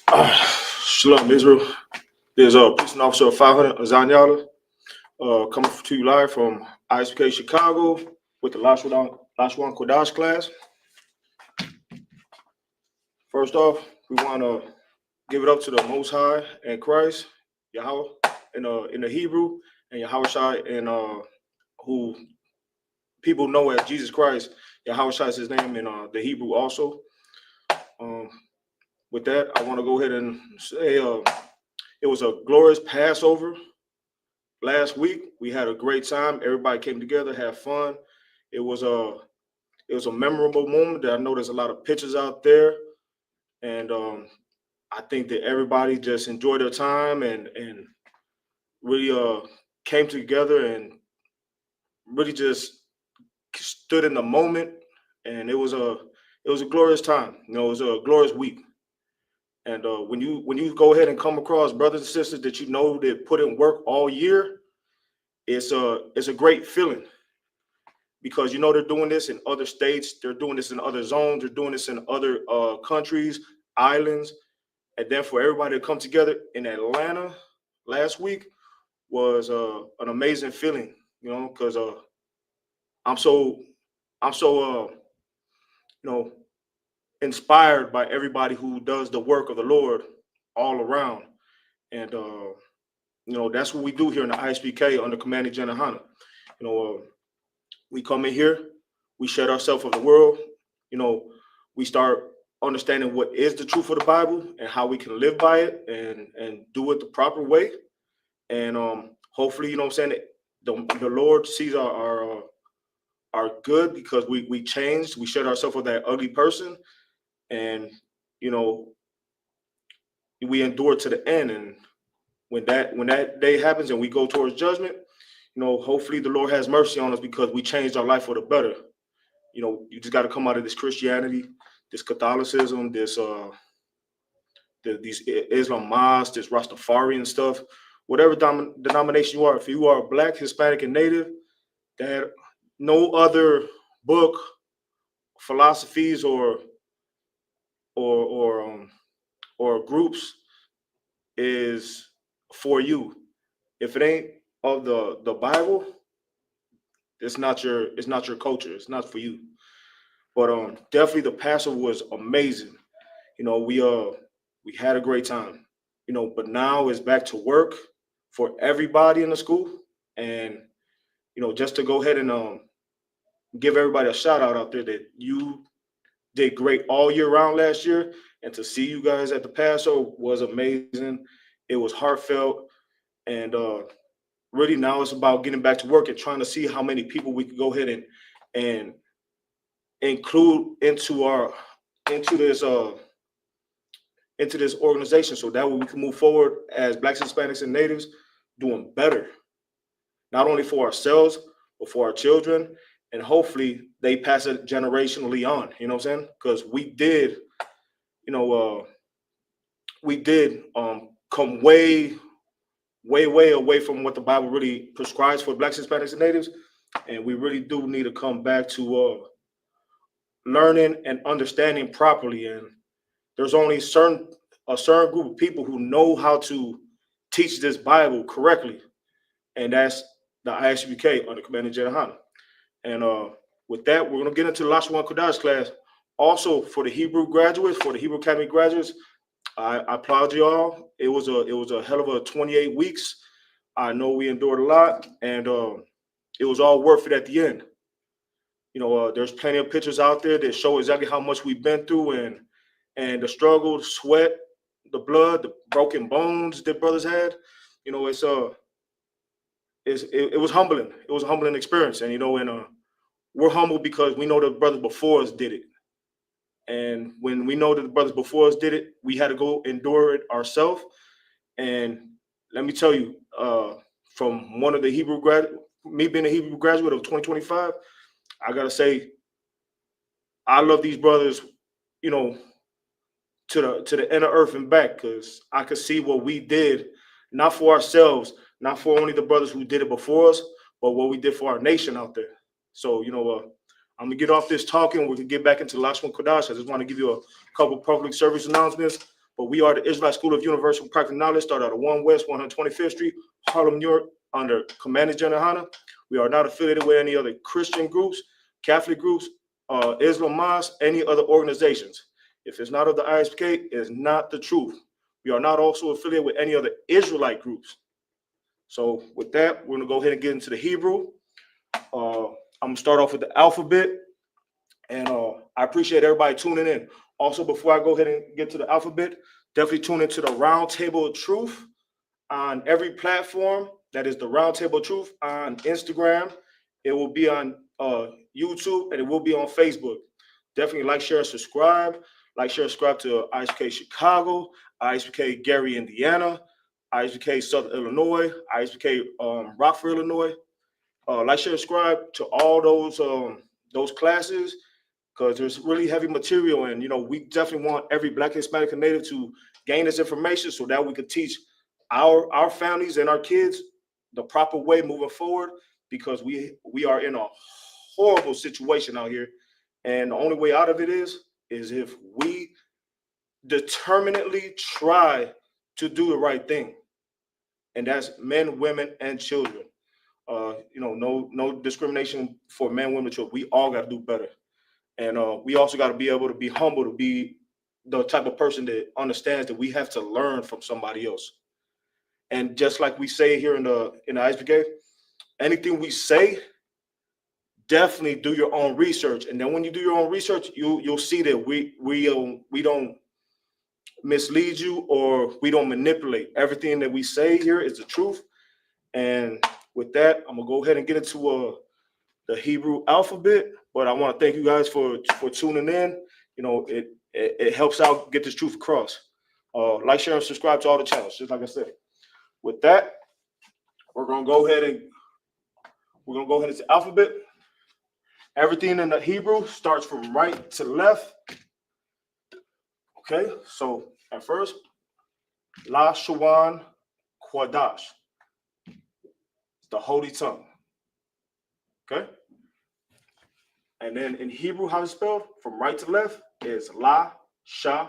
Shalom, Israel. There's a police officer of 500 Azanyala coming to you live from Isupk Chicago with the Lashawan Qadash class. First off, we want to give it up to the Most High and Christ, Yahweh in the Hebrew, and Yahweh Shai and who people know as Jesus Christ. Yahweh Shai is his name in the Hebrew also. Um, with that, I want to go ahead and say it was a glorious Passover last week. We had a great time. Everybody came together, had fun. It was a memorable moment. I know there's a lot of pictures out there, and I think that everybody just enjoyed their time and really came together and really just stood in the moment. And it was a glorious time. It was a glorious week. And when you go ahead and come across brothers and sisters that you know that put in work all year, it's a great feeling because they're doing this in other states, they're doing this in other zones, they're doing this in other countries, islands, and then for everybody to come together in Atlanta last week was an amazing feeling, because I'm so I'm so you know inspired by everybody who does the work of the Lord all around, and that's what we do here in the ISPK under Commanding General Hana. You know, we come in here, we shed ourselves of the world, you know, we start understanding what is the truth of the Bible and how we can live by it and do it the proper way. And hopefully, what I'm saying, the Lord sees our good because we changed, we shed ourselves of that ugly person, and you know, we endure to the end. And when that day happens and we go towards judgment, hopefully the Lord has mercy on us because we changed our life for the better. You just got to come out of this Christianity, this Catholicism, these Islam mosques, this Rastafarian stuff, whatever denomination you are. If you are Black, Hispanic, and Native, that no other book, philosophies, or or um, or groups is for you. If it ain't of the Bible, it's not your culture. It's not for you. But definitely the Passover was amazing. We had a great time. But now it's back to work for everybody in the school. And just to go ahead and give everybody a shout out there that you did great all year round last year, and to see you guys at the Passover was amazing. It was heartfelt, and really now it's about getting back to work and trying to see how many people we could go ahead and include into this into this organization, so that way we can move forward as Blacks, Hispanics, and Natives doing better, not only for ourselves but for our children, and hopefully they pass it generationally on. You know what I'm saying? Because you know, uh, we did come way away from what the Bible really prescribes for Blacks, Hispanics, and Natives, and we really do need to come back to learning and understanding properly. And there's only a certain group of people who know how to teach this Bible correctly, and that's the ISUPK under Commander Jedahana. And with that, we're gonna get into the Lashawan Qadash class. Also, for the Hebrew graduates, for the Hebrew Academy graduates, I applaud you all. It was a hell of a 28 weeks. I know we endured a lot, and it was all worth it at the end. There's plenty of pictures out there that show exactly how much we've been through and the struggle, the sweat, the blood, the broken bones that brothers had. It was humbling. It was a humbling experience, and we're humble because we know the brothers before us did it. And when we know that the brothers before us did it, we had to go endure it ourselves. And let me tell you, from one of the Hebrew graduate, me being a Hebrew graduate of 2025, I gotta say, I love these brothers, you know, to the inner earth and back, because I could see what we did, not for ourselves, not for only the brothers who did it before us, but what we did for our nation out there. So, I'm gonna get off this talking. We can get back into Lashawan Qadash. I just want to give you a couple public service announcements. but we are the Israelite School of Universal Practical Knowledge, started out of 1 West 125th Street, Harlem, New York, under Commander General Hanna. We are not affiliated with any other Christian groups, Catholic groups, Islam mosques, any other organizations. If it's not of the Isupk, it is not the truth. We are not also affiliated with any other Israelite groups. So with that, we're going to go ahead and get into the Hebrew. I'm going to start off with the alphabet. And I appreciate everybody tuning in. Also, before I go ahead and get to the alphabet, definitely tune into the Round Table of Truth on every platform. That is the Round Table of Truth on Instagram. It will be on YouTube, and it will be on Facebook. Definitely like, share, and subscribe. Like, share, subscribe to Isupk Chicago, Isupk Gary, Indiana, Isupk Southern Illinois, Isupk Rockford, Illinois. Like, share, subscribe to all those classes, because there's really heavy material, and we definitely want every Black, Hispanic, and Native to gain this information so that we can teach our families and our kids the proper way moving forward, because we are in a horrible situation out here, and the only way out of it is if we determinedly try to do the right thing, and that's men, women, and children. No discrimination for men, women, children. We all got to do better. And we also got to be able to be humble, to be the type of person that understands that we have to learn from somebody else. And just like we say here in the Isupk, anything we say, definitely do your own research. And then when you do your own research, you'll see that we don't mislead you, or we don't manipulate. Everything that we say here is the truth. And with that, I'm gonna go ahead and get into the Hebrew alphabet. But I want to thank you guys for tuning in. It helps out get this truth across. Like, share, and subscribe to all the channels, just like I said. With that, we're gonna go ahead into the alphabet. Everything in the Hebrew starts from right to left. Okay, so at first, Lashawan Qadash, the holy tongue. Okay. And then in Hebrew, how it's spelled from right to left is Lashawan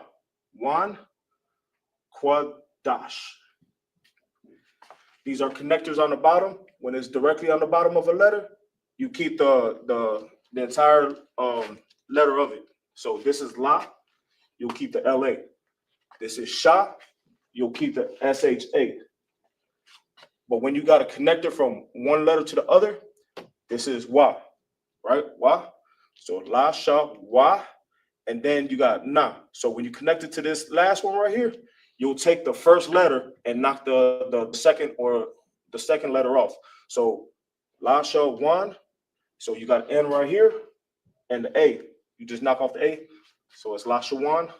Qadash. These are connectors on the bottom. When it's directly on the bottom of a letter, you keep the entire letter of it. So this is La, you'll keep the LA. This is Sha, you'll keep the SHA. But when you got a connector from one letter to the other, this is Wa, right? Wa. So La, Sha, Wa, and then you got Na. So when you connect it to this last one right here, you'll take the first letter and knock the second letter off. So La, Sha, Wan. So you got N right here, and the A. You just knock off the A. So it's Lashawan,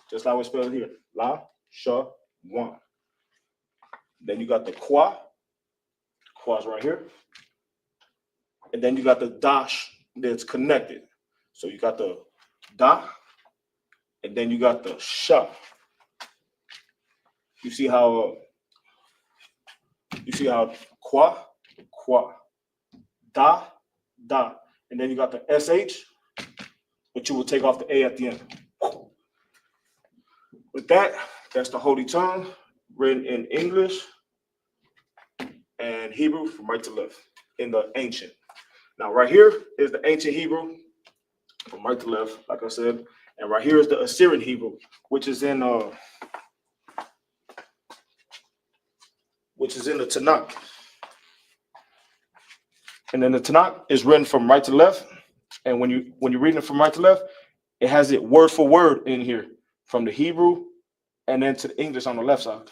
just like we spelled here. La, Sha, Wan. Then you got the Kwa. Kwa's right here. And then you got the Dash that's connected. So you got the Da, and then you got the Sha. You see how Kwa, Da, and then you got the SH, but you will take off the A at the end. With that, that's the Holy Tongue, written in English and Hebrew from right to left in the ancient. Now, right here is the ancient Hebrew from right to left, like I said, and right here is the Assyrian Hebrew, which is in the Tanakh. And then the Tanakh is written from right to left, and when you're reading it from right to left, it has it word for word in here from the Hebrew and then to the English on the left side.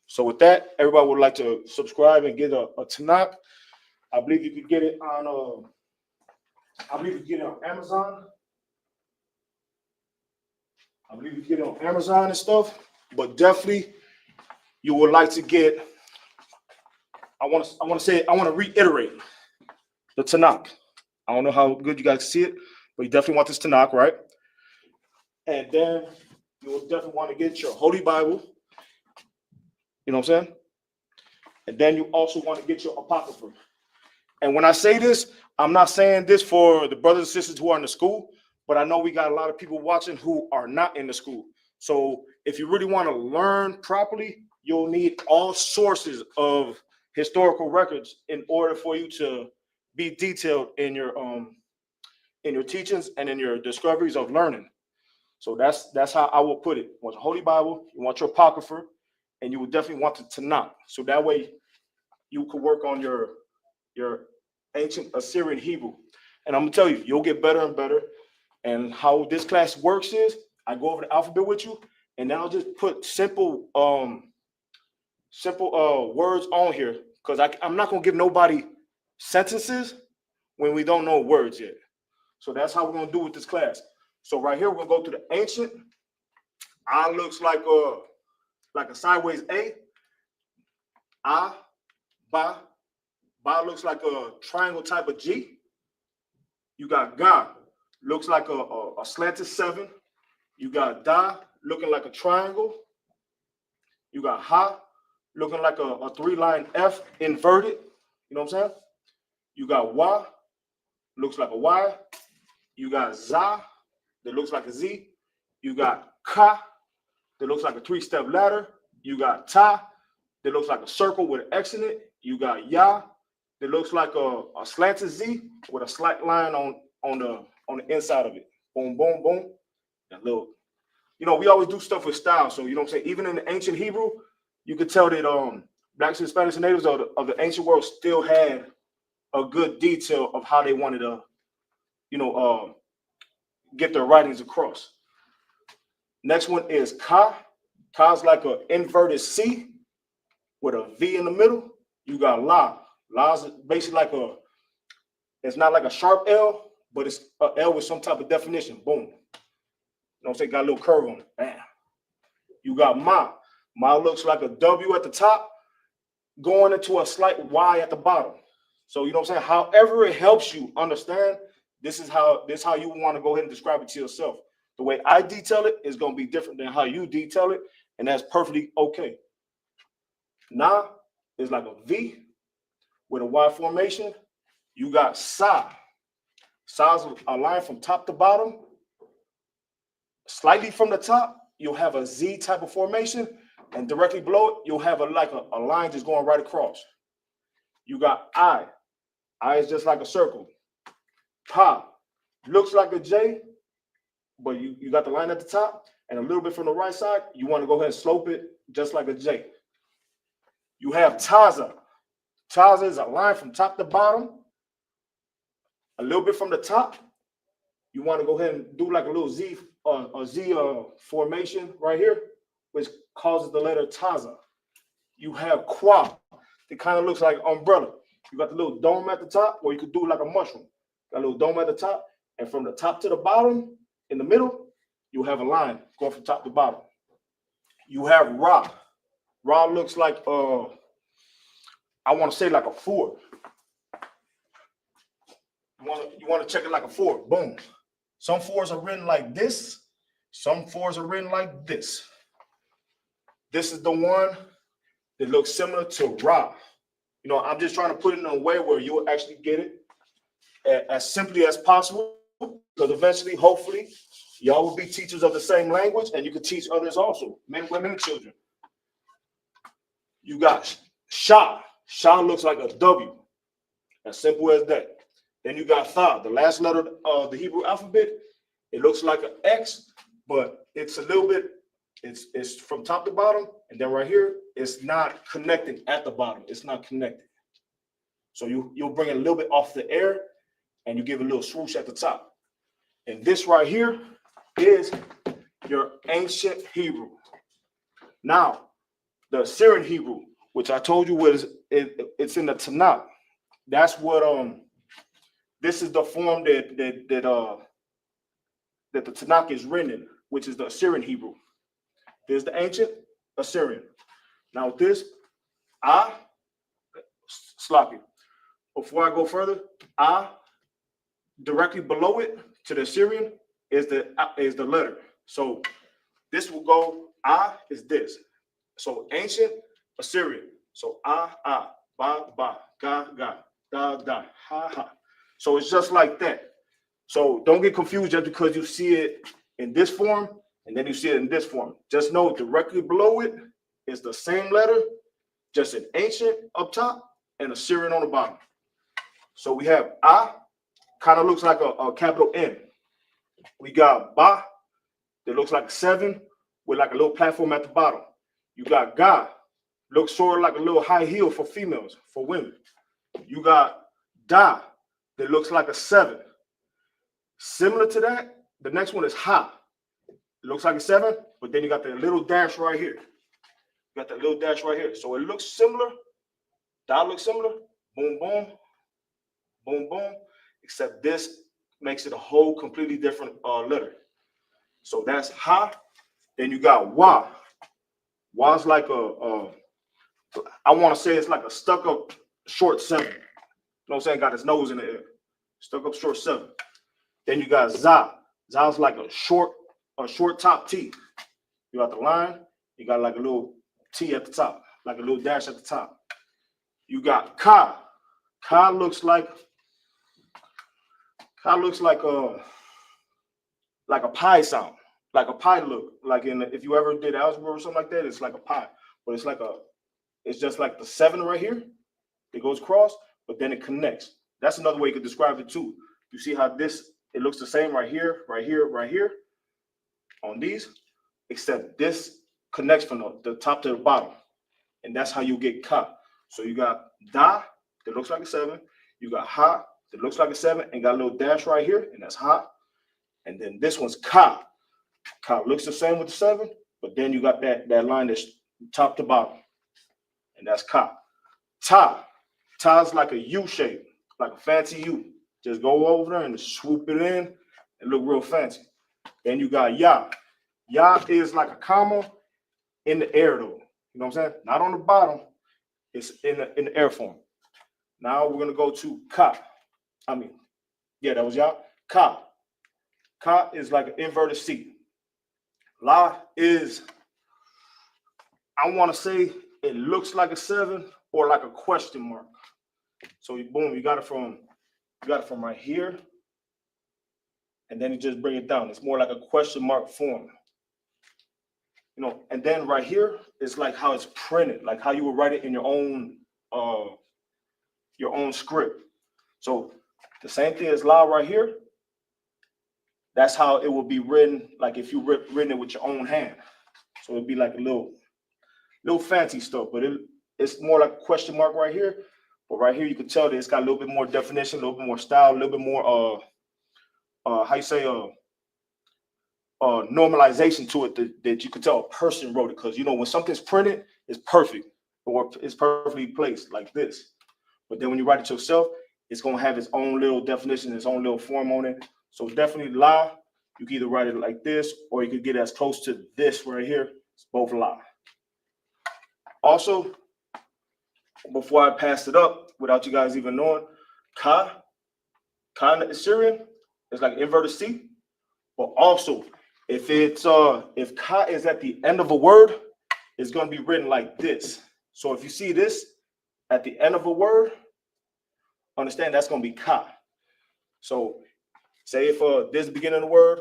So with that, everybody would like to subscribe and get a Tanakh. I believe you could get it on Amazon. I believe you can get it on Amazon and stuff, but definitely you would like to get, I want to reiterate the Tanakh. I don't know how good you guys see it, but you definitely want this Tanakh, right? And then you will definitely want to get your Holy Bible. You know what I'm saying? And then you also want to get your Apocrypha. And when I say this, I'm not saying this for the brothers and sisters who are in the school, but I know we got a lot of people watching who are not in the school. So if you really want to learn properly, you'll need all sources of historical records in order for you to be detailed in your teachings and in your discoveries of learning. So that's how I will put it. You want the Holy Bible, you want your Apocrypha, and you would definitely want the Tanakh. So that way you could work on your ancient Assyrian Hebrew. And I'm gonna tell you, you'll get better and better. And how this class works is I go over the alphabet with you, and then I'll just put simple words on here, because I'm not gonna give nobody sentences when we don't know words yet. So that's how we're gonna do with this class. So right here, we're gonna go to the ancient. I looks like a sideways A. I, Ba. Ba looks like a triangle type of G. You got Ga, looks like a slanted 7. You got Da, looking like a triangle. You got Ha, looking like a 3-line F inverted. You know what I'm saying? You got Wa, looks like a Y. You got Za, that looks like a Z. You got Ka, that looks like a 3-step ladder. You got Ta, that looks like a circle with an X in it. You got Ya, that looks like a slanted Z with a slight line on the inside of it. Boom, boom, boom. That little, we always do stuff with style. So you know what I'm saying? Even in the ancient Hebrew, you could tell that Blacks, Hispanics, and natives of the ancient world still had a good detail of how they wanted to, get their writings across. Next one is Ka. Ka's like an inverted C with a V in the middle. You got La. La's basically it's not like a sharp L, but it's an L with some type of definition. Boom. You know what I'm saying? Got a little curve on it. Bam. You got Ma. Ma looks like a W at the top going into a slight Y at the bottom. So you know what I'm saying? However it helps you understand, this is how you want to go ahead and describe it to yourself. The way I detail it is going to be different than how you detail it, and that's perfectly okay. Na is like a V with a Y formation. You got Sa. Sa's a line from top to bottom. Slightly from the top, you'll have a Z type of formation, and directly below it, you'll have a line just going right across. You got I. I is just like a circle. Pa looks like a J, but you got the line at the top, and a little bit from the right side, you want to go ahead and slope it just like a J. You have Taza. Taza is a line from top to bottom. A little bit from the top, you want to go ahead and do like a little Z formation right here, which causes the letter Taza. You have Qua. It kind of looks like an umbrella. You got the little dome at the top, or you could do like a mushroom. Got a little dome at the top, and from the top to the bottom, in the middle, you have a line going from top to bottom. You have Ra. Ra looks like I want to say like a 4. You want to check it like a 4. Boom. Some 4s are written like this. Some 4s are written like this. This is the one that looks similar to Ra. I'm just trying to put it in a way where you'll actually get it as simply as possible, because eventually, hopefully, y'all will be teachers of the same language, and you can teach others also, men, women, and children. You got Sha. Sha looks like a W. As simple as that. Then you got Tha, the last letter of the Hebrew alphabet. It looks like an X, but it's a little bit, it's from top to bottom, and then right here, it's not connected at the bottom. It's not connected. So you'll bring it a little bit off the air, and you give it a little swoosh at the top. And this right here is your ancient Hebrew. Now, the Assyrian Hebrew, which I told you it's in the Tanakh. That's what this is the form that the Tanakh is written in, which is the Assyrian Hebrew. There's the ancient Assyrian. Now with this, sloppy. Before I go further, directly below it to the Assyrian is the letter. So this will go, is this. So ancient Assyrian. So ba, ba, ga, ga, da, da, ha, ha. So it's just like that. So don't get confused just because you see it in this form. And then you see it in this form. Just know directly below it is the same letter, just an ancient up top and a Syrian on the bottom. So we have A, kind of looks like a capital N. We got Ba, that looks like a 7 with like a little platform at the bottom. You got Ga, looks sort of like a little high heel for females, for women. You got Da, that looks like a 7. Similar to that, the next one is Ha. It looks like a 7, but then you got the little dash right here. You got that little dash right here. So it looks similar. Da looks similar. Boom, boom. Boom, boom. Except this makes it a whole completely different letter. So that's Ha. Then you got Wa. Wa's like I want to say it's like a stuck up short 7. You know what I'm saying? Got his nose in the air. Stuck up short 7. Then you got Za. Za's like a short top T. You got the line. You got like a little T at the top, like a little dash at the top. You got Ka. Ka looks like a pie sound, like a pie look. Like if you ever did algebra or something like that, it's like a pie, but it's just like the 7 right here. It goes across, but then it connects. That's another way you could describe it too. You see how it looks the same right here, right here, right here on these, except this connects from the top to the bottom. And that's how you get Ka. So you got Da, that looks like a 7. You got Ha, that looks like a 7, and got a little dash right here, and that's Ha. And then this one's Ka. Ka looks the same with the 7, but then you got that line that's top to bottom, and that's Ka. Ta. Ta's like a U shape, like a fancy U. Just go over there and swoop it in and look real fancy. Then you got Ya. Ya is like a comma in the air though. You know what I'm saying? Not on the bottom. It's in the air form. Now we're gonna go to Ka. That was Ya. Ka. Ka is like an inverted C. La is, I want to say it looks like a 7 or like a question mark. So boom, you got it from right here, and then you just bring it down. It's more like a question mark form. You know, and then right here is like how it's printed, like how you would write it in your own script. So the same thing as La right here. That's how it will be written, like if you written it with your own hand. So it'd be like a little fancy stuff, but it's more like a question mark right here. But right here, you can tell that it's got a little bit more definition, a little bit more style, a little bit more normalization to it that you could tell a person wrote it. Because you know when something's printed, it's perfect or it's perfectly placed like this. But then when you write it yourself, it's gonna have its own little definition, its own little form on it. So definitely La, you can either write it like this or you could get as close to this right here. It's both La. Also, before I pass it up, without you guys even knowing, Ka in the Assyrian is like inverted C. But also, if Ka is at the end of a word, it's going to be written like this. So if you see this at the end of a word, understand that's going to be Ka. So say if this is the beginning of the word,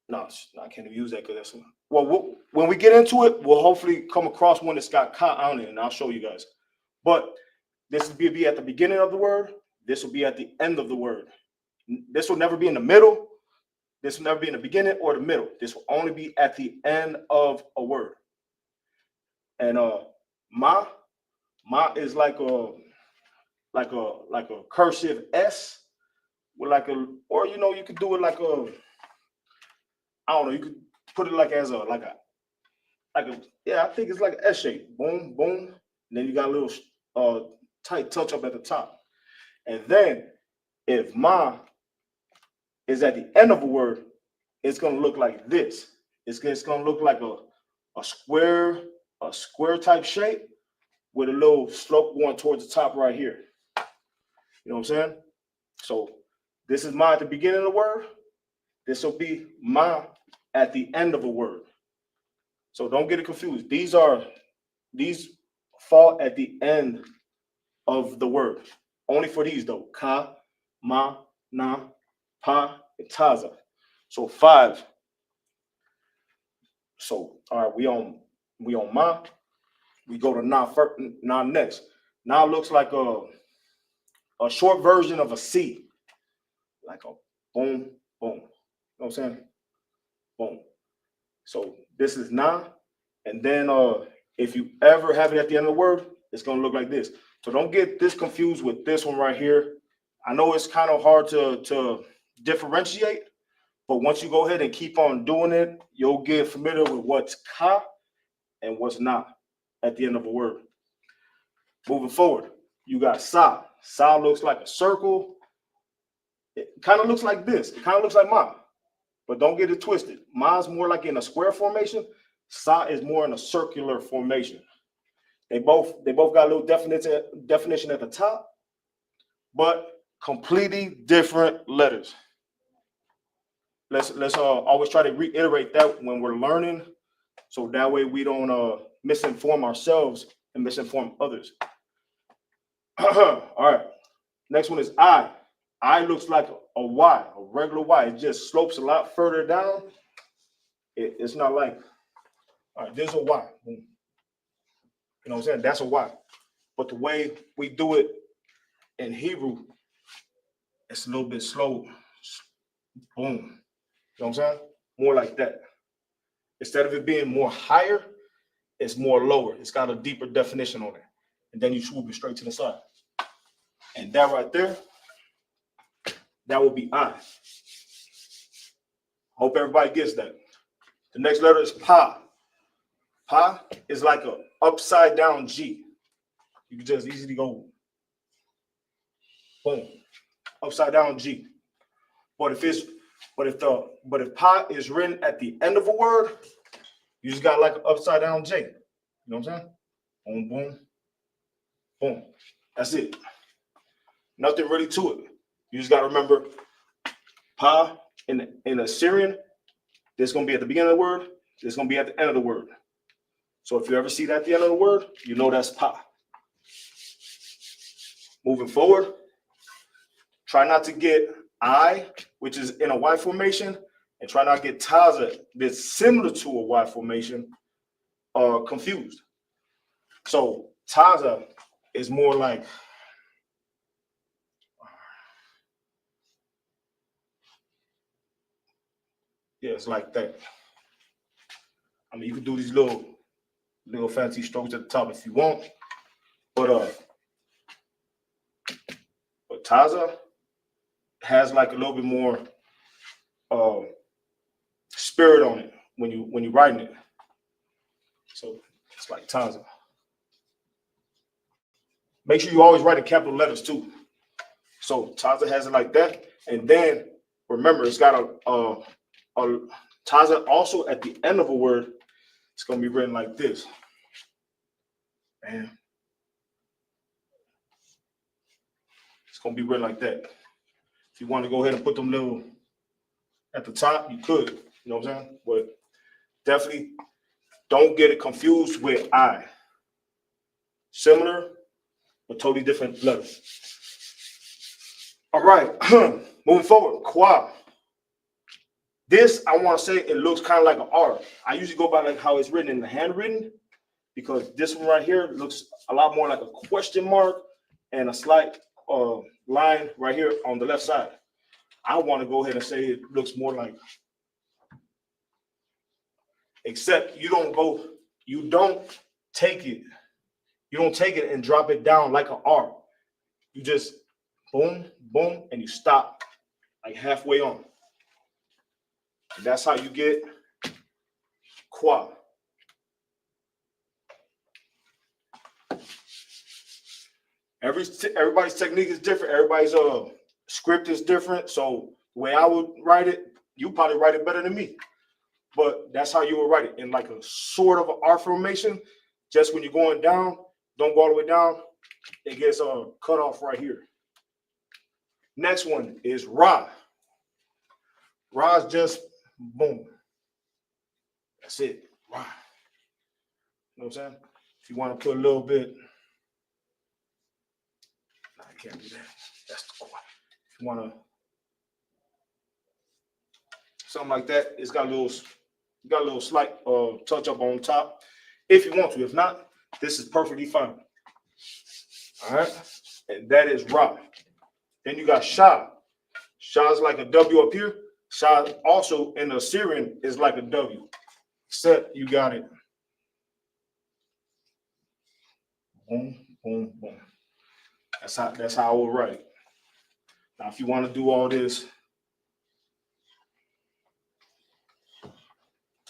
no, I can't even use that because that's when we get into it, we'll hopefully come across one that's got Ka on it, and I'll show you guys. But this will be at the beginning of the word. This will be at the end of the word. This will never be in the middle. This will never be in the beginning or the middle. This will only be at the end of a word. And Ma is like a cursive S with or you could do it like I don't know, you could put it like as I think it's like an S shape. Boom, boom. And then you got a little tight touch up at the top. And then if Ma is at the end of a word, it's going to look like this. It's going to look like a square type shape with a little slope going towards the top right here. You know what I'm saying? So this is Ma at the beginning of the word. This will be Ma at the end of a word. So don't get it confused. These fall at the end of the word. Only for these though. Ka, Ma, Na, Pa, and Taza. So 5. So all right, we on ma. We go to na first, na next. Now looks like a short version of a C, like a boom, boom. You know what I'm saying? Boom. So this is na, and then if you ever have it at the end of the word, it's gonna look like this. So don't get this confused with this one right here. I know it's kind of hard to differentiate, but once you go ahead and keep on doing it, you'll get familiar with what's ka and what's na at the end of a word. Moving forward, you got sa. Sa looks like a circle. It kind of looks like this. It kind of looks like ma, but don't get it twisted. Ma's more like in a square formation. Sa is more in a circular formation. They both got a little definition at the top, but completely different letters. Let's always try to reiterate that when we're learning, so that way we don't misinform ourselves and misinform others. All right. Next one is I. I looks like a Y, a regular Y. It just slopes a lot further down. It's not like, all right, there's a Y. You know what I'm saying? That's a Y. But the way we do it in Hebrew, it's a little bit slow. Boom. You know what I'm saying? More like that. Instead of it being more higher, it's more lower. It's got a deeper definition on it. And then you swoop it straight to the side. And that right there, that will be I. Hope everybody gets that. The next letter is Pa. Pa is like a upside down G. You can just easily go boom, upside down G. But if Pa is written at the end of a word, you just got like an upside down J. You know what I'm saying? Boom, boom, boom. That's it. Nothing really to it. You just got to remember Pa in Assyrian, this is going to be at the beginning of the word. This is going to be at the end of the word. So if you ever see that at the end of the word, you know that's Pa. Moving forward, try not to get I, which is in a Y formation, and try not to get Taza, that's similar to a Y formation, confused. So Taza is more like, yeah, it's like that. I mean, you can do these little fancy strokes at the top if you want, but Taza has like a little bit more spirit on it when you're writing it. So it's like Taza. Make sure you always write in capital letters too. So Taza has it like that, and then remember it's got a Taza also at the end of a word. It's gonna be written like this. Man, it's gonna be written like that. If you want to go ahead and put them little at the top, you could. You know what I'm saying? But definitely don't get it confused with I. Similar, but totally different letters. All right, moving forward, Kwa. This, I want to say, it looks kind of like an R. I usually go by like how it's written in the handwritten, because this one right here looks a lot more like a question mark and a slight line right here on the left side. I want to go ahead and say it looks more like, except you don't take it and drop it down like an R. You just boom, boom, and you stop like halfway on. And that's how you get Kwa. Everybody's technique is different. Everybody's script is different. So the way I would write it, you probably write it better than me. But that's how you would write it, in like a sort of an R formation. Just when you're going down, don't go all the way down. It gets cut off right here. Next one is Ra. Ra's just boom. That's it. Ra. You know what I'm saying? If you want to put a little bit, no, I can't do that. That's the Qua. If you want to something like that, it's got a little You got a little slight touch up on top if you want to. If not, this is perfectly fine. All right, and that is Ra. Then you got Shah. Shah is like a W up here. Shah also in the Assyrian is like a W, except you got it. Boom, boom, boom. That's how I will write it. Now, if you want to do all this,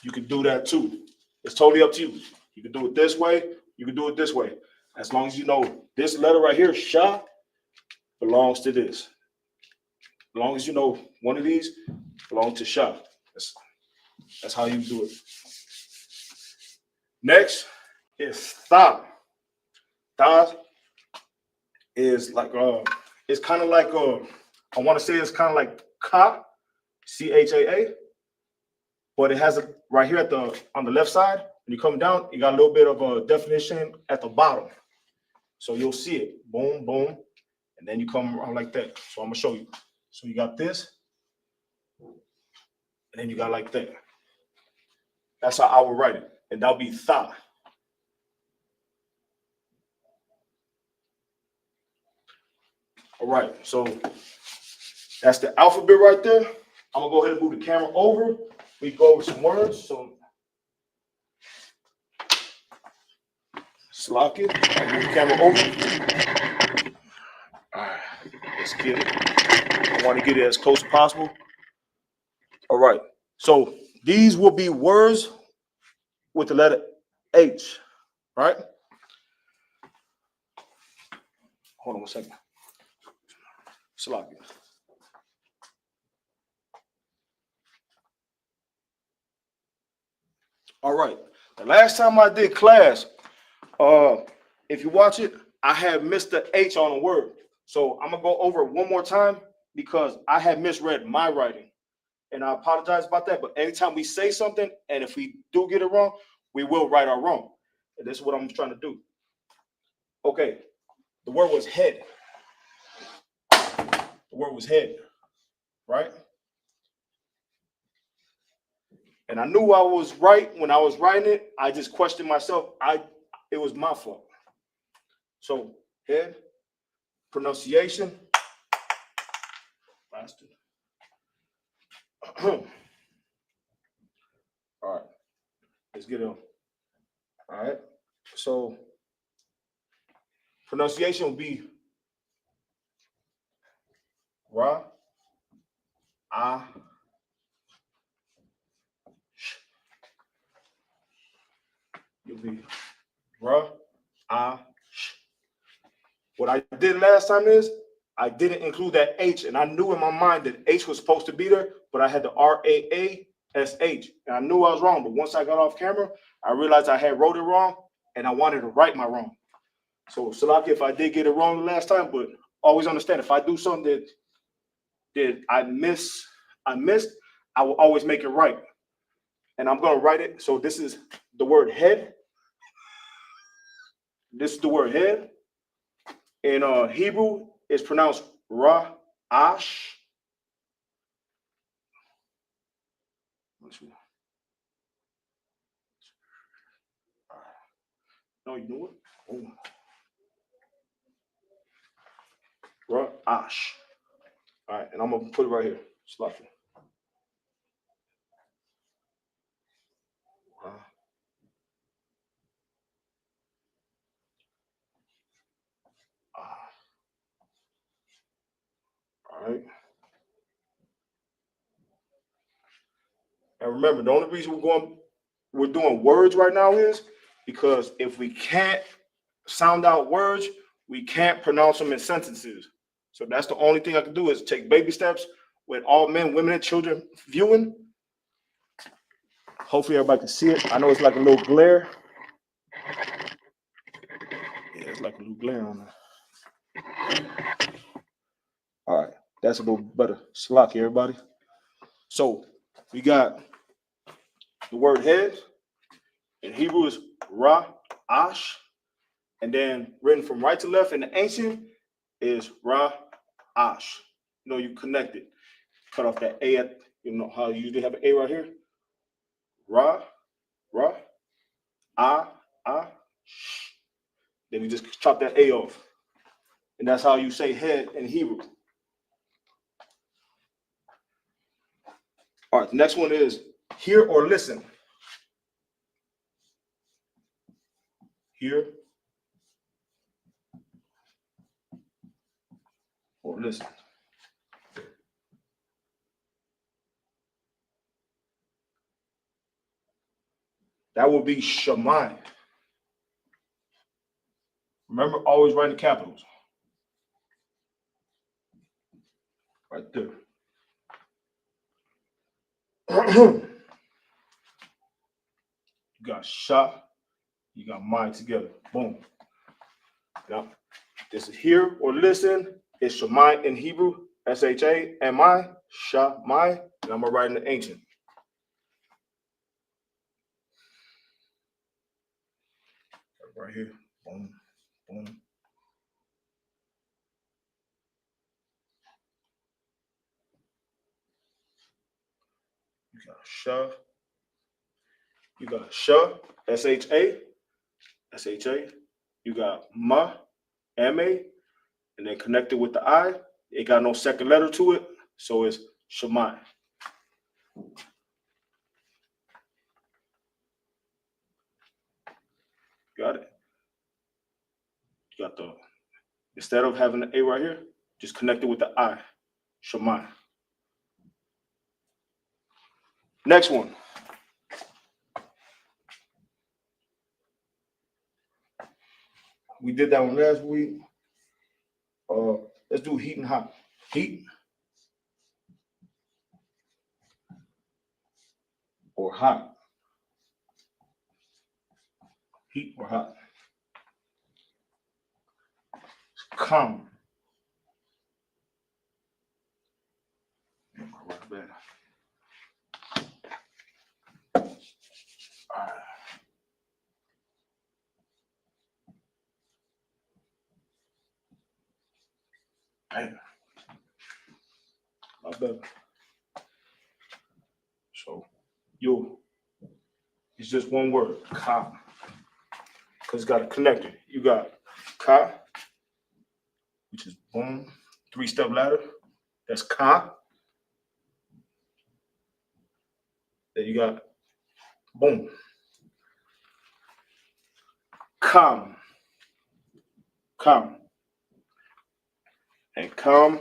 you can do that too. It's totally up to you. You can do it this way. You can do it this way. As long as you know this letter right here, Shah, belongs to this. As long as you know one of these belongs to Shah. That's how you do it. Next is Tha. Tha is like it's kind of like I want to say it's kind of like Ka, Chaa, but it has a right here at the on the left side. When you come down, you got a little bit of a definition at the bottom. So you'll see it. Boom, boom. And then you come around like that. So I'm gonna show you. So you got this, and then you got like that. That's how I would write it. And that'll be Tha. All right, so that's the alphabet right there. I'm gonna go ahead and move the camera over. We go over some words. So lock it. Move the camera over. All right, let's get it. I want to get it as close as possible. All right, so these will be words with the letter H, right? Hold on 1 second. Sloppy. All right. The last time I did class, if you watch it, I had missed the H on a word. So I'm gonna go over it one more time because I had misread my writing. And I apologize about that. But anytime we say something, and if we do get it wrong, we will right our wrong. And this is what I'm trying to do. Okay. The word was head. The word was head, right? And I knew I was right when I was writing it. I just questioned myself. It was my fault. So head, pronunciation. Faster. All right, let's get on. All right, so pronunciation will be Ra, Ah, Sh. You'll be Ra, Ah, Sh. What I did last time is I didn't include that H, and I knew in my mind that H was supposed to be there, but I had the RAASH, and I knew I was wrong. But once I got off camera, I realized I had wrote it wrong, and I wanted to right my wrong. So, Salaki, if I did get it wrong the last time, but always understand if I do something that I missed, I will always make it right. And I'm gonna write it. So this is the word head. This is the word head. In Hebrew, it's pronounced Ra Ash. No, you know what? Oh. Ra Ash. All right, and I'm gonna put it right here. Sloppy. All right. And remember, the only reason we're doing words right now is because if we can't sound out words, we can't pronounce them in sentences. So that's the only thing I can do is take baby steps with all men, women, and children viewing. Hopefully everybody can see it. I know it's like a little glare. Yeah, it's like a little glare on there. All right, that's a little better. Slocky, everybody. So we got the word head. In Hebrew is Ra, Ash. And then written from right to left in the ancient is Ra, Ash. You connect it. Cut off that A at, how you usually have an A right here. Ra, Ra, Ah, Sh. Then you just chop that A off. And that's how you say head in Hebrew. All right, the next one is hear or listen. Hear or listen. That would be Shemai. Remember, always write in capitals. Right there. You got Shah, you got Mai together. Boom. Now, this is hear or listen. It's Shemai in Hebrew, S-H-A-M-I, Shah, Mai, and I'm going to write in the ancient. Right here. Boom, boom. You got Shah. You got Shah, S-H-A, S-H-A. You got Ma, M-A, and then connected with the I. It got no second letter to it, so it's Shemai. Got it? You got the, instead of having the A right here, just connect it with the I, Shemai. Next one. We did that one last week. Let's do heat and hot. Heat or hot. Heat or hot. Calm. Right back. All right. Damn. Not bad. So, it's just one word, ka. Because it's got a connector. You got ka, which is boom, 3-step ladder. That's ka. Then you got boom. Kam. Kam. And kam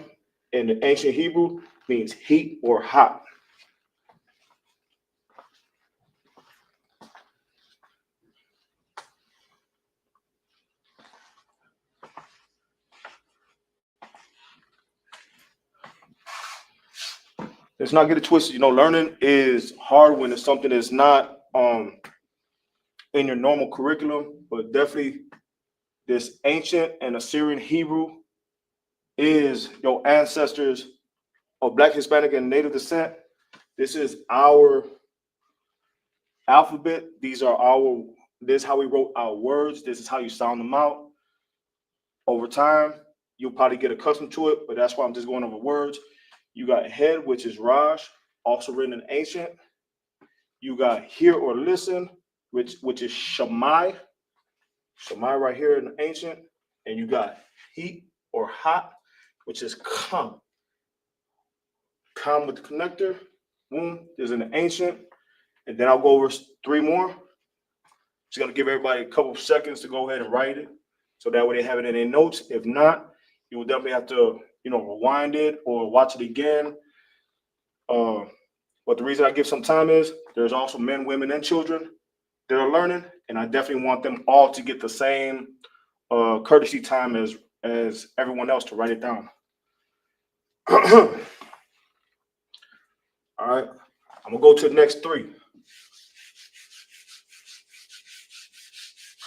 in the ancient Hebrew means heat or hot. Let's not get it twisted. You know, learning is hard when it's something that's not in your normal curriculum, but definitely this ancient and Assyrian Hebrew is your ancestors of Black, Hispanic, and Native descent. This is our alphabet. This is how we wrote our words. This is how you sound them out. Over time, you'll probably get accustomed to it, but that's why I'm just going over words. You got head, which is Raj, also written in ancient. You got hear or listen, which is Shammai. Shammai right here in the ancient. And you got heat or hot, which is Kam. Kam with the connector. Boom, is in the ancient. And then I'll go over 3 more. Just gonna give everybody a couple of seconds to go ahead and write it. So that way they have it in their notes. If not, you will definitely have to, rewind it or watch it again. But the reason I give some time is there's also men, women, and children that are learning, and I definitely want them all to get the same courtesy time as everyone else to write it down. All right, I'm gonna go to the next 3.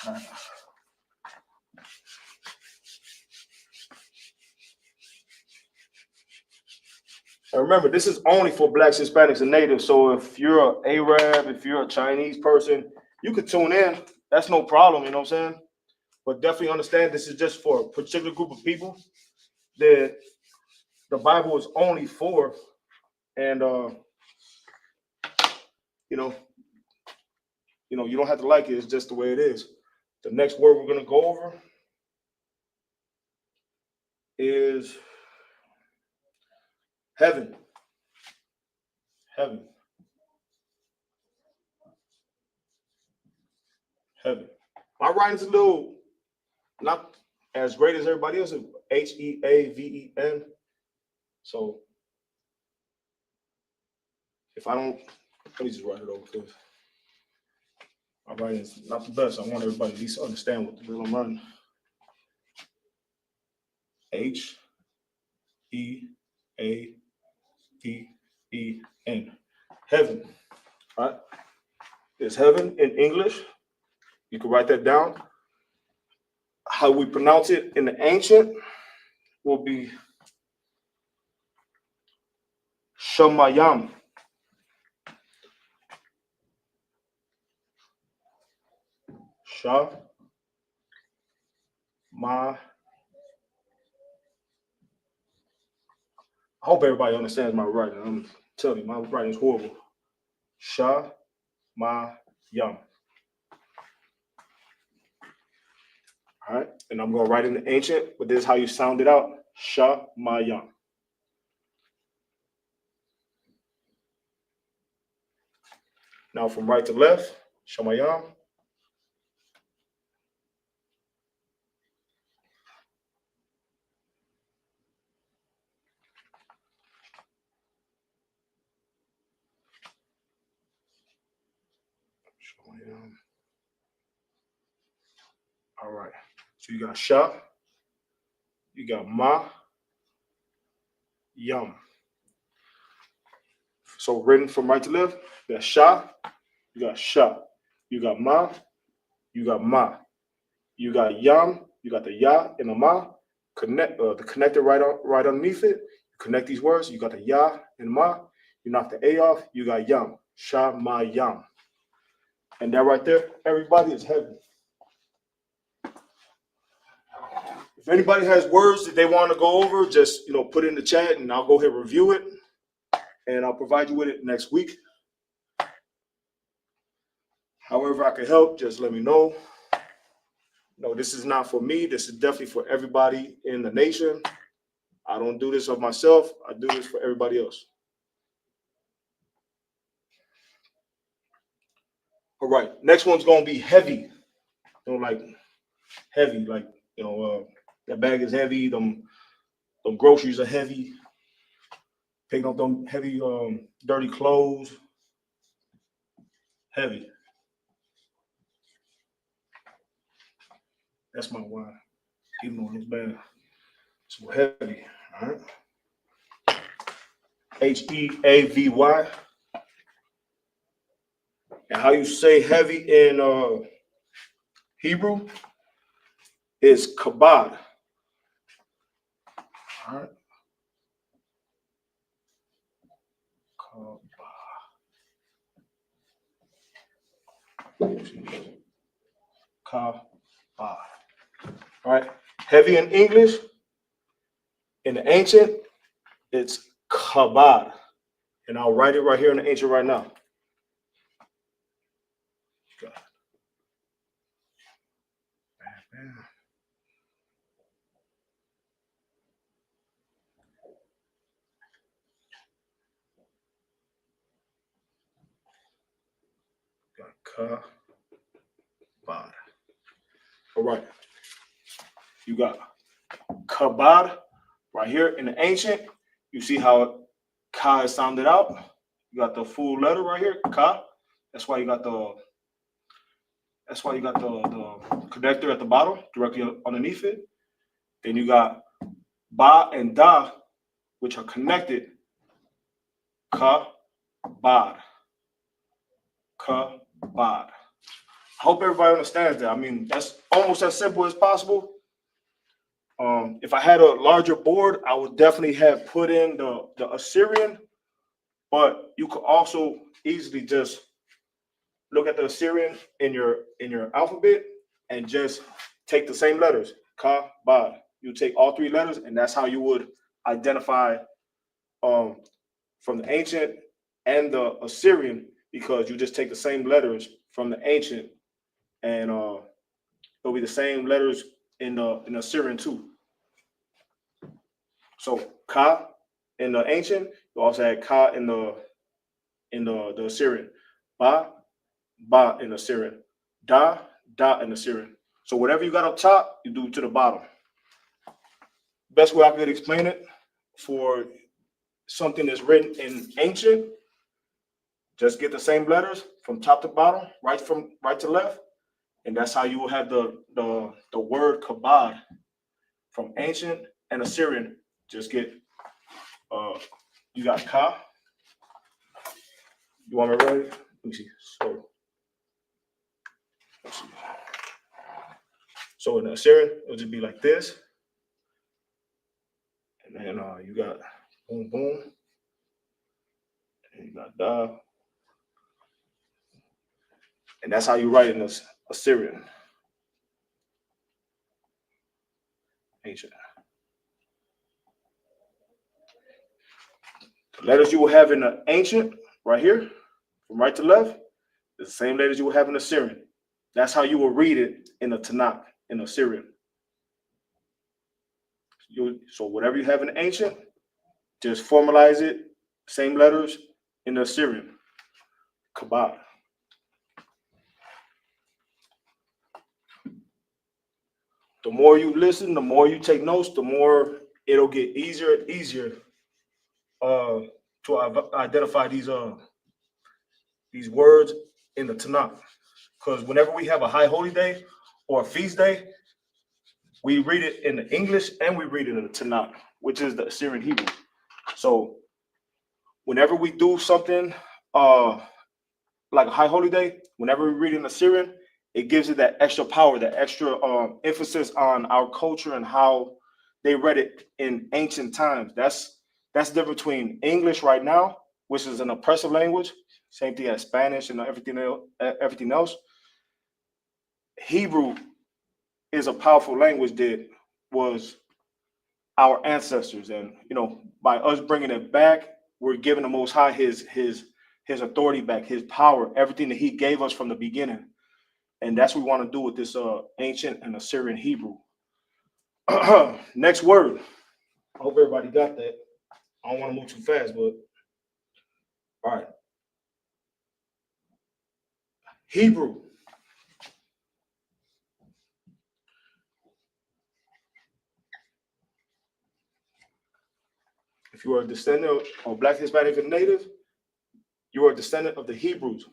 All right. And remember, this is only for Blacks, Hispanics, and Natives. So if you're an Arab, if you're a Chinese person, you could tune in. That's no problem, you know what I'm saying? But definitely understand this is just for a particular group of people that the Bible is only for. And, you know, you don't have to like it. It's just the way it is. The next word we're gonna go over is heaven. Heaven. Heaven. My writing's a little not as great as everybody else. Heaven. So if I don't, let me just write it over because my writing is not the best. I want everybody at least to understand what the hell I'm writing. Heaven. Heaven. All right. There's heaven in English. You can write that down. How we pronounce it in the ancient will be Shamayam. Sha. Ma. I hope everybody understands my writing. I'm telling you, my writing is horrible. Sha. Ma. Yam. All right. And I'm going to write in the ancient, but this is how you sound it out. Sha. Ma. Yam. Now from right to left, Shamayam. Shamayam. All right. So you got Sha, you got Ma, Yam. So written from right to left, you got Sha, you got Sha, you got Ma, you got Ma, you got Yam, you got the Ya and the Ma. Connect the connector right underneath it. You connect these words. You got the Ya and Ma. You knock the A off. You got Yam. Sha Ma Yam. And that right there, everybody, is heaven. If anybody has words that they want to go over, just put it in the chat, and I'll go ahead and review it, and I'll provide you with it next week. However I can help, just let me know. No, this is not for me. This is definitely for everybody in the nation. I don't do this of myself. I do this for everybody else. All right, next one's gonna be heavy. Like heavy, like that bag is heavy. Them groceries are heavy. Picking up them heavy, dirty clothes. Heavy. That's my wine. Even though it's bad. So heavy. All right. Heavy. And how you say heavy in Hebrew is kabod. All right. Kabod. All right. Heavy in English, in the ancient, it's kabod. And I'll write it right here in the ancient right now. God. Kabod. All right. You got kabod right here in the ancient. You see how ka is sounded out. You got the full letter right here, ka. That's why you got the connector at the bottom, directly underneath it. Then you got ba and da, which are connected. Ka, bod. Ka, bod. I hope everybody understands that. I mean, that's almost as simple as possible. If I had a larger board, I would definitely have put in the Assyrian, but you could also easily just look at the Assyrian in your alphabet and just take the same letters, ka, ba. You take all three letters, and that's how you would identify from the ancient and the Assyrian. because you just take the same letters from the ancient, and it'll be the same letters in the Assyrian too. So Ka in the ancient, you also had Ka in the Assyrian. Ba, Ba in the Assyrian. Da, Da in the Assyrian. So whatever you got up top, you do to the bottom. Best way I could explain it for something that's written in ancient, just get the same letters from top to bottom, right to left, and that's how you will have the word kabod from ancient and Assyrian. Just get you got ka. You want me ready? Let me see. So in the Assyrian, it'll just be like this, and then you got boom boom, and you got da, and that's how you write in this Assyrian ancient. The letters you will have in the ancient, right here, from right to left, is the same letters you will have in the Assyrian. That's how you will read it in the Tanakh, in the Assyrian. So whatever you have in the ancient, just formalize it, same letters in the Assyrian. Kabod. The more you listen, the more you take notes, the more it'll get easier and easier to identify these words in the Tanakh. Because whenever we have a high holy day or a feast day, we read it in the English and we read it in the Tanakh, which is the Assyrian Hebrew. So whenever we do something like a high holy day, whenever we read in Assyrian, it gives it that extra power, that extra emphasis on our culture and how they read it in ancient times. That's the difference between English right now, which is an oppressive language, same thing as Spanish and everything else. Hebrew is a powerful language that was our ancestors, and by us bringing it back, we're giving the Most High his authority back, his power, everything that he gave us from the beginning. And that's what we want to do with this ancient and Assyrian Hebrew. Next word. I hope everybody got that. I don't want to move too fast, but all right. Hebrew. If you are a descendant of Black, Hispanic, and Native, you are a descendant of the Hebrews,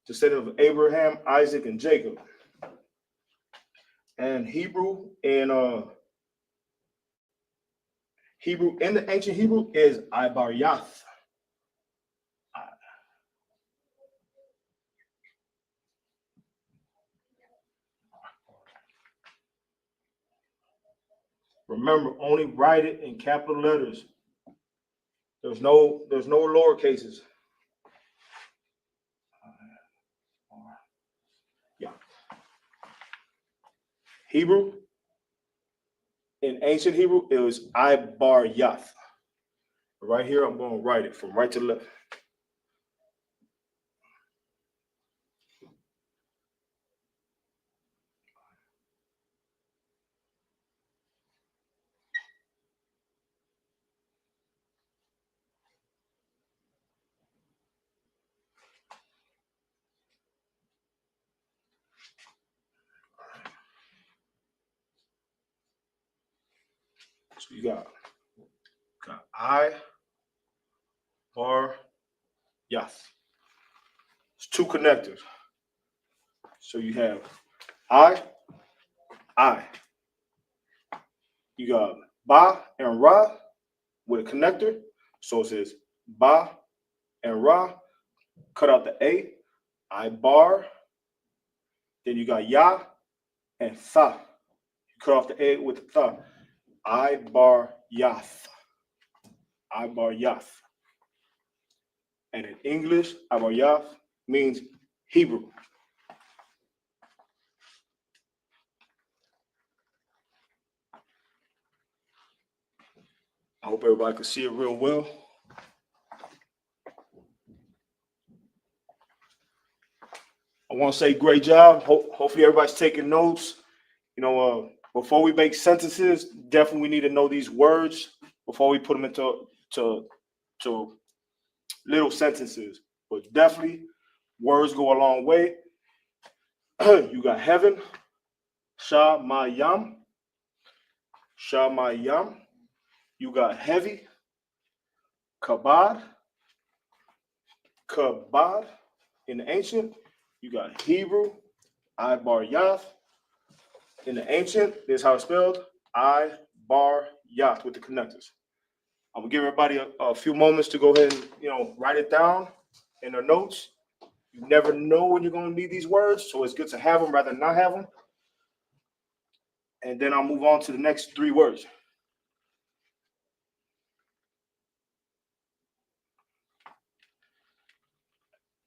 descendant of Abraham, Isaac, and Jacob. And Hebrew in the ancient Hebrew is Ibaryath. Remember, only write it in capital letters. There's no lower cases. Yeah. Hebrew, in ancient Hebrew, it was Ibaryath. Right here, I'm going to write it from right to left. So you got I, Bar, Yath. It's two connectors. So you have I. You got Ba and Ra with a connector. So it says Ba and Ra. Cut out the A. I bar. Then you got Ya and Tha. You cut off the A with the Tha. I bar Yath. I bar Yath. And in English, I bar Yath means Hebrew. I hope everybody can see it real well. want to say great job. Hopefully everybody's taking notes. Before we make sentences, definitely we need to know these words before we put them into to little sentences. But definitely, words go a long way. You got heaven, Shamayam, Shamayam. You got heavy, Kabad, Kabad. In the ancient, you got Hebrew, I bar Yath. In the ancient, this is how it's spelled, I bar Yath with the connectors. I'm gonna give everybody a few moments to go ahead and write it down in their notes. You never know when you're gonna need these words, so it's good to have them rather than not have them. And then I'll move on to the next 3 words.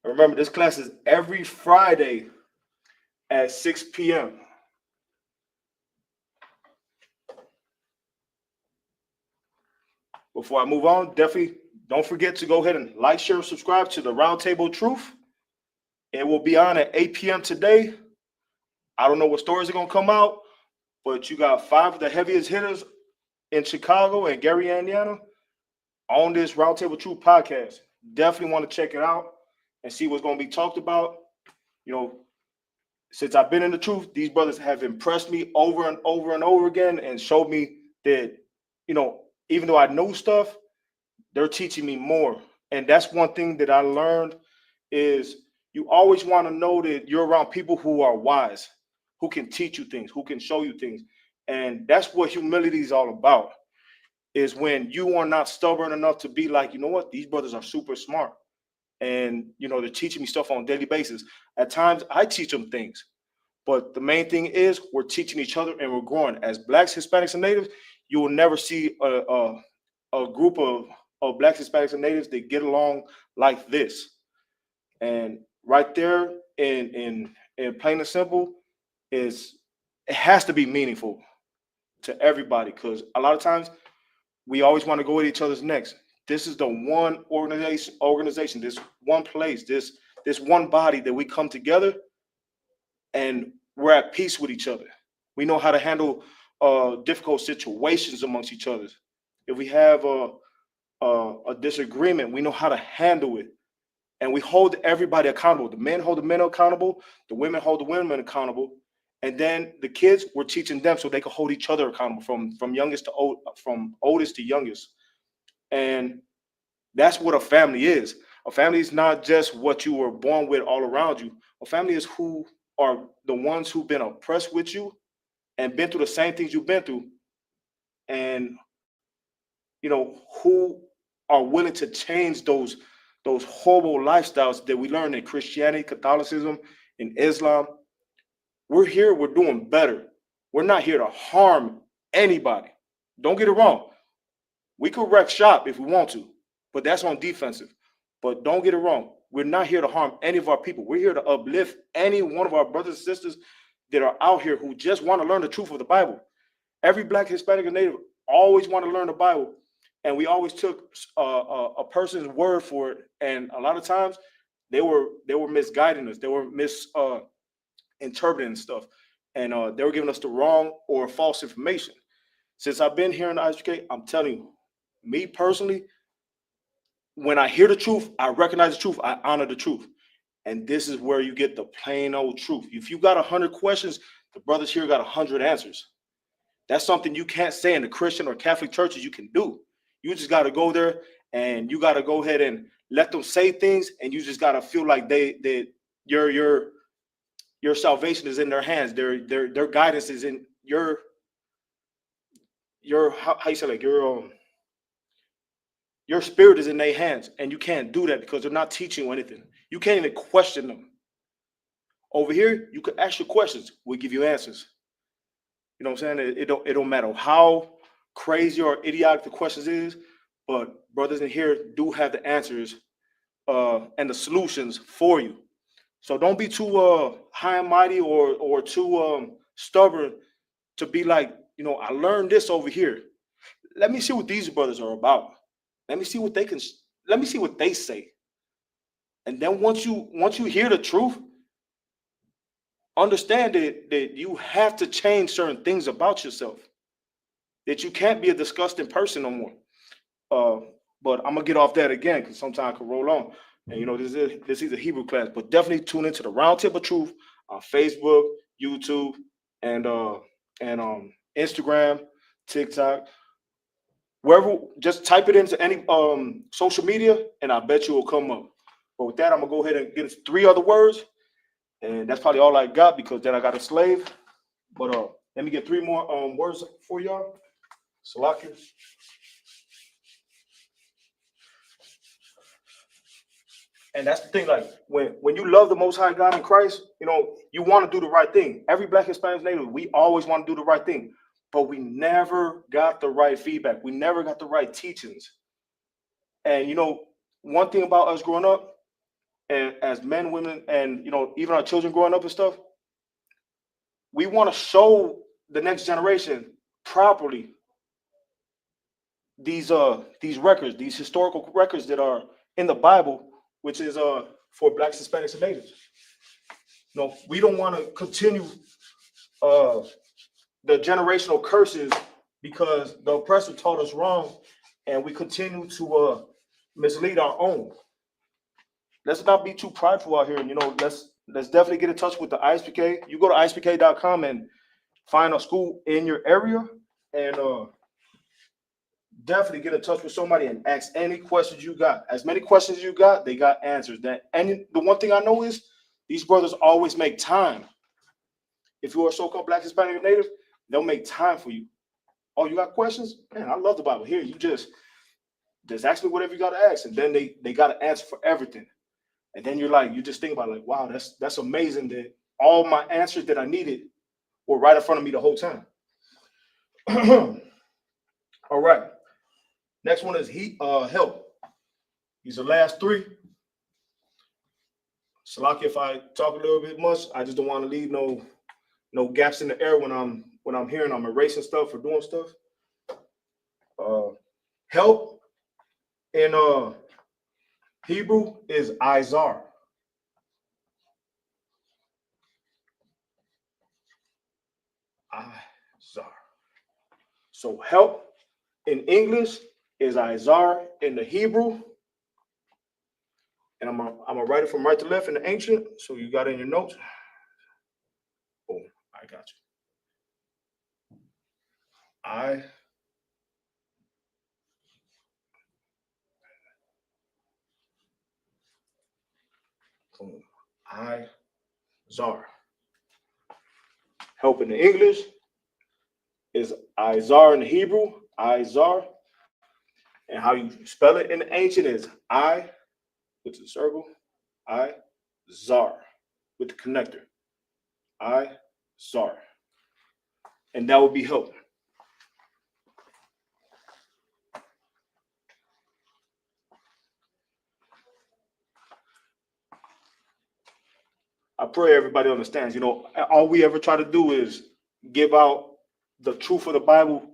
Remember, this class is every Friday at 6 p.m. Before I move on, definitely don't forget to go ahead and like, share, and subscribe to the Roundtable Truth. It will be on at 8 p.m. today. I don't know what stories are going to come out, but you got 5 of the heaviest hitters in Chicago and Gary, Indiana on this Roundtable Truth podcast. Definitely want to check it out and see what's going to be talked about. Since I've been in the truth, these brothers have impressed me over and over and over again and showed me that, even though I know stuff, they're teaching me more. And that's one thing that I learned is you always want to know that you're around people who are wise, who can teach you things, who can show you things. And that's what humility is all about, is when you are not stubborn enough to be like, you know what, these brothers are super smart. And, they're teaching me stuff on a daily basis. At times, I teach them things. But the main thing is we're teaching each other and we're growing. As Blacks, Hispanics, and Natives, you will never see a group of Blacks, Hispanics, and Natives that get along like this. And right there, in plain and simple, it has to be meaningful to everybody, because a lot of times we always want to go at each other's necks. This is the one organization, this one place, this one body that we come together and we're at peace with each other. We know how to handle difficult situations amongst each other. If we have a disagreement, we know how to handle it. And we hold everybody accountable. The men hold the men accountable. The women hold the women accountable. And then the kids, we're teaching them so they can hold each other accountable from youngest to old, from oldest to youngest. And that's what a family is. A family is not just what you were born with all around you. A family is who are the ones who've been oppressed with you and been through the same things you've been through. And, who are willing to change those horrible lifestyles that we learn in Christianity, Catholicism, in Islam. We're here, we're doing better. We're not here to harm anybody. Don't get it wrong. We could wreck shop if we want to, but that's on defensive. But don't get it wrong. We're not here to harm any of our people. We're here to uplift any one of our brothers and sisters that are out here who just want to learn the truth of the Bible. Every Black, Hispanic, and Native always want to learn the Bible. And we always took a person's word for it. And a lot of times they were misguiding us. They were misinterpreting stuff. And they were giving us the wrong or false information. Since I've been here in the Isupk, I'm telling you, me personally, when I hear the truth, I recognize the truth, I honor the truth. And this is where you get the plain old truth. If you got 100 questions, the brothers here got 100 answers. That's something you can't say in the Christian or Catholic churches you can do. You just got to go there and you got to go ahead and let them say things, and you just got to feel like your salvation is in their hands. Their guidance is in your how you say, like, your spirit is in their hands, and you can't do that because they're not teaching you anything. You can't even question them. Over here, you could ask your questions. We give you answers. You know what I'm saying? It don't matter how crazy or idiotic the questions is, but brothers in here do have the answers and the solutions for you. So don't be too high and mighty or too stubborn to be like, I learned this over here. Let me see what these brothers are about. Let me see what they say. And then once you hear the truth, understand that you have to change certain things about yourself. That you can't be a disgusting person no more. But I'm gonna get off that again because sometimes I can roll on. And this is a Hebrew class, but definitely tune into the Round Table Truth on Facebook, YouTube, and Instagram, TikTok, wherever. Just type it into any social media, and I bet you will come up. But with that, I'm gonna go ahead and get into 3 other words, and that's probably all I got because then I got a slave. But let me get 3 more words for y'all. Salakia. And that's the thing, like when you love the Most High God in Christ, you want to do the right thing. Every Black Hispanic native, we always want to do the right thing, but we never got the right feedback. We never got the right teachings. And one thing about us growing up, and as men, women, and even our children growing up and stuff, we want to show the next generation properly these records, these historical records that are in the Bible, which is for Blacks, Hispanics, and Natives. We don't want to continue the generational curses because the oppressor taught us wrong, and we continue to mislead our own. Let's not be too prideful out here, and let's definitely get in touch with the Isupk. You go to isupk.com and find a school in your area, and definitely get in touch with somebody and ask any questions you got. As many questions you got, they got answers. And the one thing I know is these brothers always make time. If you are a so-called Black, Hispanic, Native, they'll make time for you. Oh, you got questions? Man, I love the Bible. Here, you just ask me whatever you got to ask, and then they got to answer for everything. And then you just think about it, like, wow, that's amazing that all my answers that I needed were right in front of me the whole time. All right. Next one is help. These are the last 3. Salaki, if I talk a little bit much, I just don't want to leave no gaps in the air when I'm hearing I'm erasing stuff or doing stuff. Help in Hebrew is Izar. Izar. So help in English is Izar in the Hebrew. And I'm gonna write it from right to left in the ancient, so you got it in your notes. Boom, I got you. Izar. Help in the English is Izar in the Hebrew, Izar. And how you spell it in the ancient is I with the circle, Izar with the connector, Izar. And that would be help. I pray everybody understands. All we ever try to do is give out the truth of the Bible,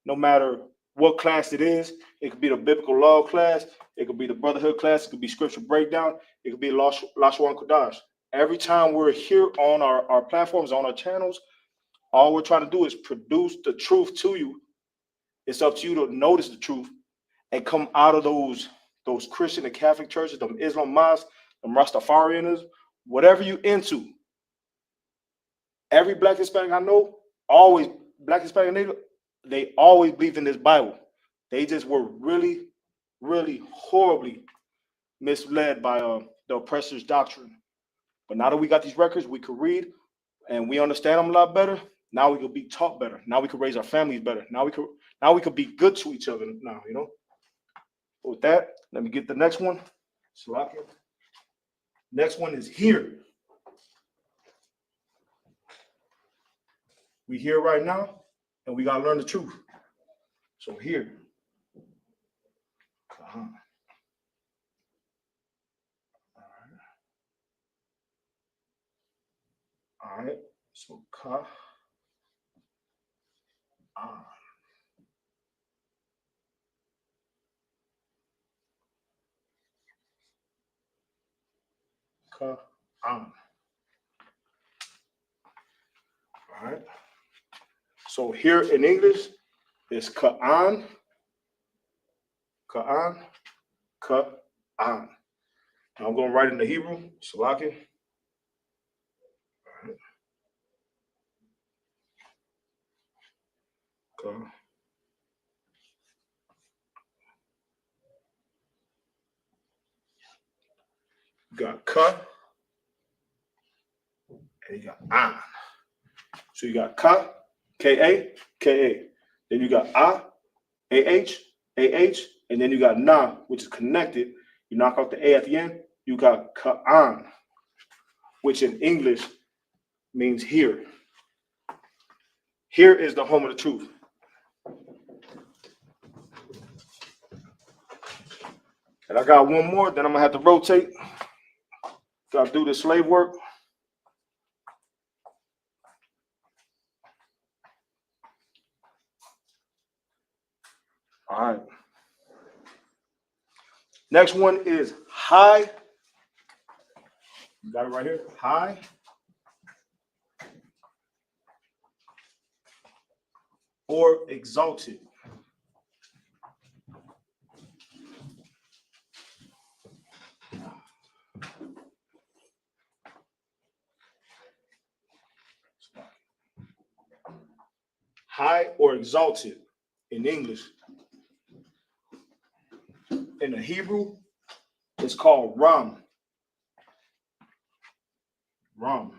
no matter what class it is. It could be the biblical law class, it could be the brotherhood class, it could be scripture breakdown, it could be Lashawan Qadash. Every time we're here on our platforms, on our channels, all we're trying to do is produce the truth to you. It's up to you to notice the truth and come out of those Christian and Catholic churches, them Islam mosques, them Rastafarianism, whatever you into. Every Black Hispanic I know, always Black Hispanic Native, they always believed in this Bible. They just were really, really horribly misled by the oppressor's doctrine. But now that we got these records, we could read and we understand them a lot better. Now we could be taught better. Now we could raise our families better. Now we could be good to each other. Now, With that, let me get the next one. Salakia. Next one is here. We here right now, and we gotta learn the truth. So here. All right. So ka. Ka. All right. So here in English is Ka'an, Ka'an, Ka'an. Now I'm going to write in the Hebrew, Salaki. Ka. You got Ka, and you got An. So you got Ka, K-A, K-A. Then you got A-H, A-H, and then you got Na, which is connected. You knock out the A at the end, you got Ka'an, which in English means here. Here is the home of the truth. And I got one more, then I'm gonna have to rotate. Gotta do the slave work. All right. Next one is high. You got it right here. High. Or exalted. High or exalted in English. In the Hebrew, it's called Ram. Ram.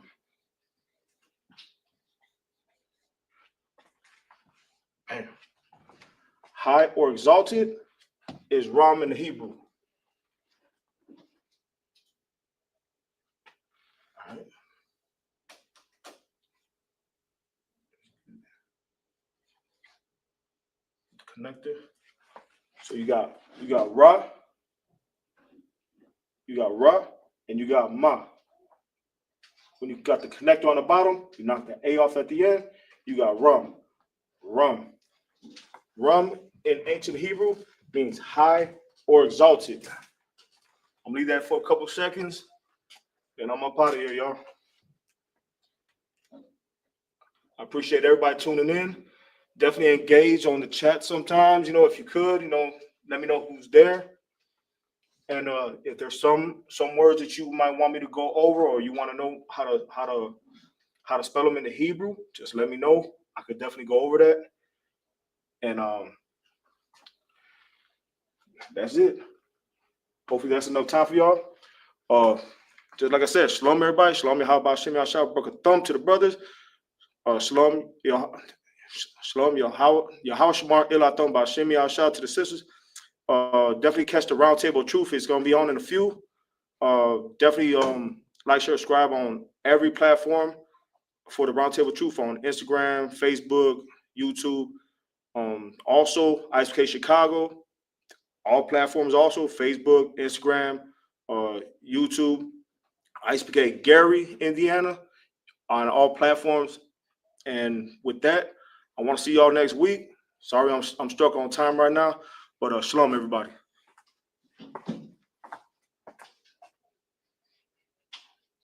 Man. High or exalted is Ram in the Hebrew. All right. Connector. So you got Ra, you got Ra, and you got Ma. When you got the connector on the bottom, you knock the A off at the end, you got Rum. Rum. Rum in ancient Hebrew means high or exalted. I'm gonna leave that for a couple seconds, then I'm up out of here, y'all. I appreciate everybody tuning in. Definitely engage on the chat sometimes, if you could, let me know who's there. And if there's some words that you might want me to go over, or you want to know how to spell them in the Hebrew, just let me know. I could definitely go over that. And that's it. Hopefully that's enough time for y'all. Just like I said, shalom everybody. Shalom Yahweh Shem Yahshua. Broke a thumb to the brothers. Shalom Yahweh Shemar Ilatham B'Shem Yahshua to the sisters. Definitely catch the Roundtable Truth. It's gonna be on in a few. Definitely like, share, subscribe on every platform for the Roundtable Truth on Instagram, Facebook, YouTube. Also Isupk Chicago. All platforms also, Facebook, Instagram, YouTube. Isupk Gary, Indiana, on all platforms. And with that, I want to see y'all next week. Sorry, I'm stuck on time right now, but shalom, everybody.